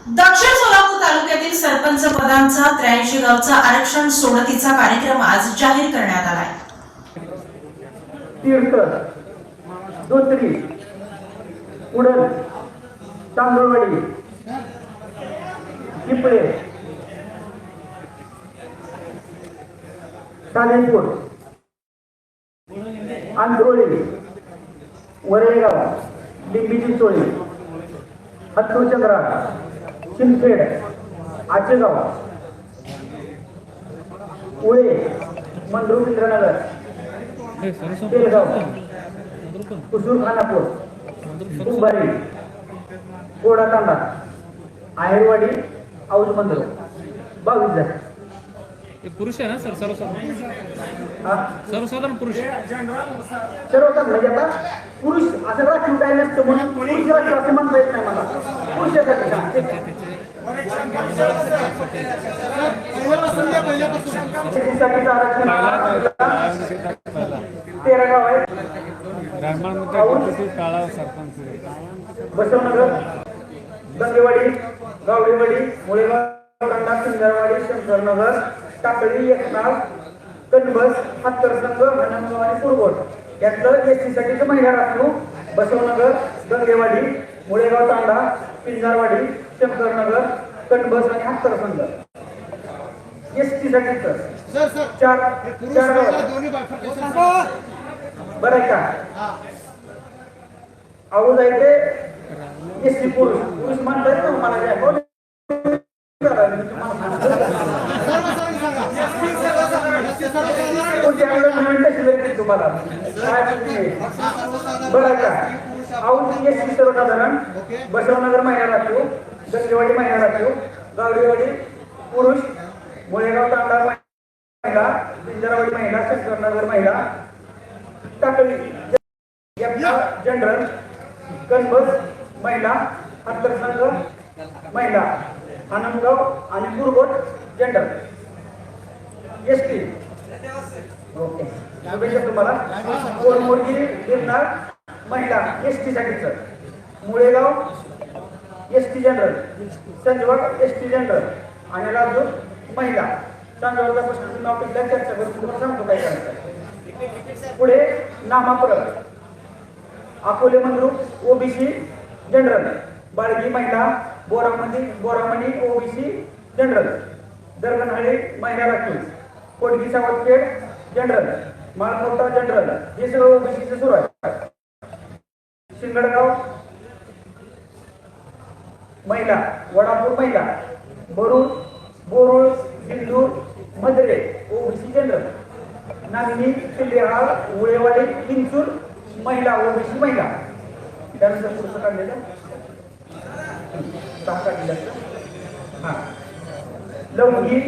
दक्षिण सोलापूर तालुक्यातील सरपंच पदांचा 83 गावचा आरक्षण सोडतीचा कार्यक्रम आज जाहीर करण्यात आला आहे. तीर्थ, दोत्री, उडण, तांदूळवाडी, चिपळे, सालेपूर, आंधरोळी, वरेगाव, लिंबी चोळी, हत्तूचंद्रा, शिंदखेड, आचेगाव, उळे, मंदरूर इंद्रनगर, तेलगाव, कुसूर खानापूर, कुंभारी, गोडातांडा, आहेरवाडी, औज मंदरूर 22 जण. पुरुष आहे ना सर? सर्वसाधारण पुरुष सर्वसाधारण म्हणजे आता पुरुष असं राखीव काय नसतं म्हणून पुरुष राखीव असं म्हणता येत नाही मला. पुरुषासाठी आरक्षण 13 गाव आहे. बसवनगर, गंगेवाडी, गावडेवाडी, मुळेगाव, सिंगरवाडी, शंकरनगर, टाकळी, एकनाथ, कनबस, हातरसंग, हनमगाव आणि कुरगोट यातलं एसटी साठीचं महिला राखीव बसवनगर, गंगेवाडी, मुळेगाव तांडा, पिंजारवाडी, शंकरनगर, कनबस आणि हातरसंग एसटी साठीचं चार बरं आहे का? आऊज आहे ते एसटी पुरुष म्हणतात ना मला काय तुम्हाला बरं का? औंध एसटी सर्वसाधारण, बसवनगर महिला राखीव, गंगेवाडी महिला राखीव, गावडेवाडी पुरुष, मुळेगाव तांडा महिला, पिंजरवाडी महिला, शंकरनगर महिला, टाकळी जनरल, कनबस महिला, हातरसंग महिला, हनमगाव आणि कुरगोट जनरल एसटी. ओके, शुभेच्छा तुम्हाला. कोरमोरगी गिरनार महिला एसटी साठीचं, Mulegaon ST general, Sanjwad ST general आणि राजूर महिला. संजवडचा प्रश्न नाव पिकल्या चर्चा करून तुम्हाला सांगतो काय करायचं. पुढे नामापुरम, अकोले मंद्रुप ओबीसी जनरल, बाळगी महिला, बोरामणी ओबीसी जनरल, दरगणहळ्ळी महिला राखीव, कोटगी सावतखेड जनरल, माळखोटा जनरल. हे सगळं ओबीसीचं सुरू आहे. शिंगडगाव महिला, वडापूर महिला, बोरुळ, सिंदूर, मधरे ओबीसी जनरल, नागणी, किल्लेहाळ, उळेवाडी, चिंचूर महिला ओबीसी महिला. त्यानंतर पुढचं काढलेलं 6 काढलेलं. हा, लवंगी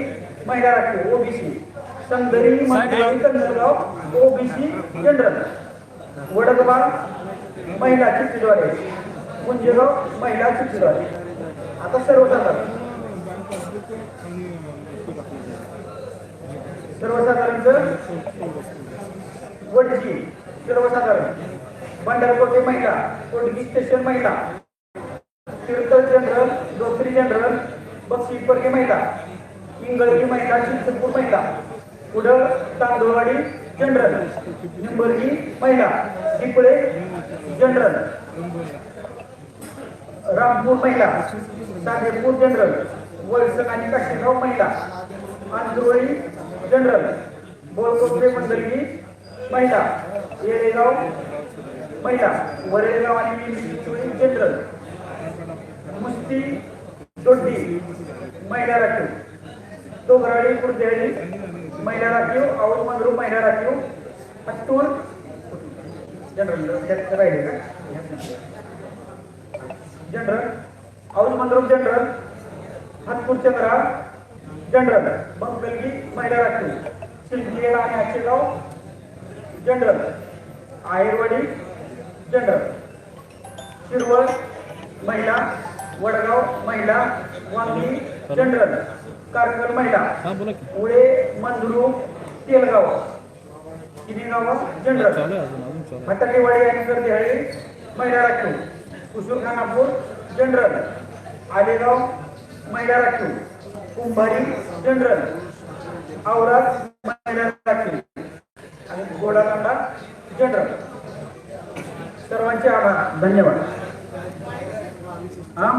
महिला राखीव ओबीसी, संदरी, कन्नरगाव ओबीसी जनरल, वडगवा महिला चिठ्ठीद्वारे, गुंजेगाव महिला चिठ्ठीद्वारे. आता सर्वसाधारणचं वडजी सर्वसाधारण, भंडारकोटे महिला, कोटगी स्टेशन महिला, तीर्थ जनरल, दोत्री जनरल, बक्षीपरगे महिला, इंगळगी महिला, चिंचपूर महिला, उडळ तांदूळवाडी जनरल, निंबर्गी महिला, चिपळे जनरल, रामपूर महिला, सागेपूर जनरल, वळसंग आणि काशीगाव महिला, आंधरोळी जनरल, बोलकोपरे मंडळगी महिला, येळेगाव महिला, वरेगाव आणि जनरल, मुस्ती दोड्डी महिला राखीव, डोंगराळी कुर्देळी महिला राखीव, औंध मंद्रुप महिला राखीव, हत्तूर जनरल राहिले का general, Aundh Mandrup general, Hattur Chandra general, Bankalgi महिला राखीव, सिंदखेड आणि आचेगाव जनरल, आहेरवाडी जनरल, शिरवळ महिला, वडगाव महिला, वांगी जनरल, कारकल महिला, उळे, मंदरू, तेलगाव, किनीगाव जनरल, हटकेवाडी आणि गर्देहळ्ळी महिला राखीव, कुसूर खानापूर जनरल, आलेगाव महिला राखीव, कुंभारी जनरल, औराद महिला राखीव आणि गोडातांडा जनरल. सर्वांचे आभार, धन्यवाद. हा